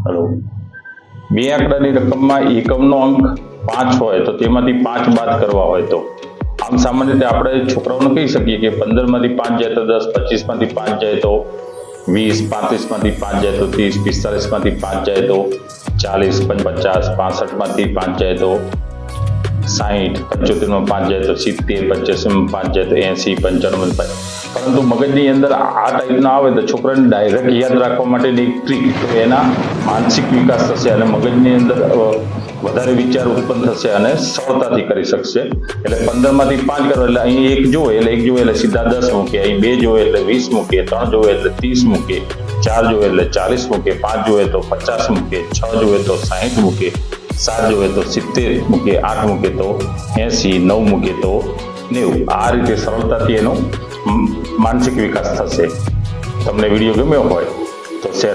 Hello, બે આંકડાની રકમમાં એકમનો અંક 5 હોય તો તેમાંથી 5 બાદ કરવા હોય તો આમ સામાન્ય રીતે આપણે છોકરાઓને કહી શકીએ કે 15 માંથી 5 જાય તો 10, 25 માંથી 5 જાય તો 20, 35 માંથી 5 જાય તો 30, 45 માંથી 5 જાય તો 40, 50, 65 માંથી 5 જાય તો 60, 75 માં 5 જાય તો 70, 85 માં 5 જાય તો 80, 95 માં 5. પરંતુ મગજની અંદર આ ટાઈપના આવે તો છોકરાને ડાયરેક્ટ યાદ રાખવા માટેની એક ટ્રીક, તો એના માનસિક વિકાસ થશે અને મગજની અંદર વધારે વિચાર ઉત્પન્ન થશે અને સરળતાથી કરી શકશે. એટલે 15 માંથી 5 કરો એટલે અહીં 1 જોવે એટલે સીધા 10 મૂકે, અહીં 2 જોવે એટલે 20 મૂકે, 3 જોવે એટલે 30 મૂકે, 4 જોવે એટલે 40 મૂકે, 5 જોવે તો 50 મૂકે, 6 જોવે તો 60 મૂકે, 7 જોવે તો 70 મૂકે, 8 મૂકે તો 80, 9 મૂકે તો 90. આ રીતે સરળતાથી એનો માનસિક વિકાસ થશે. તમને વિડીયો ગમ્યો હોય તો શેર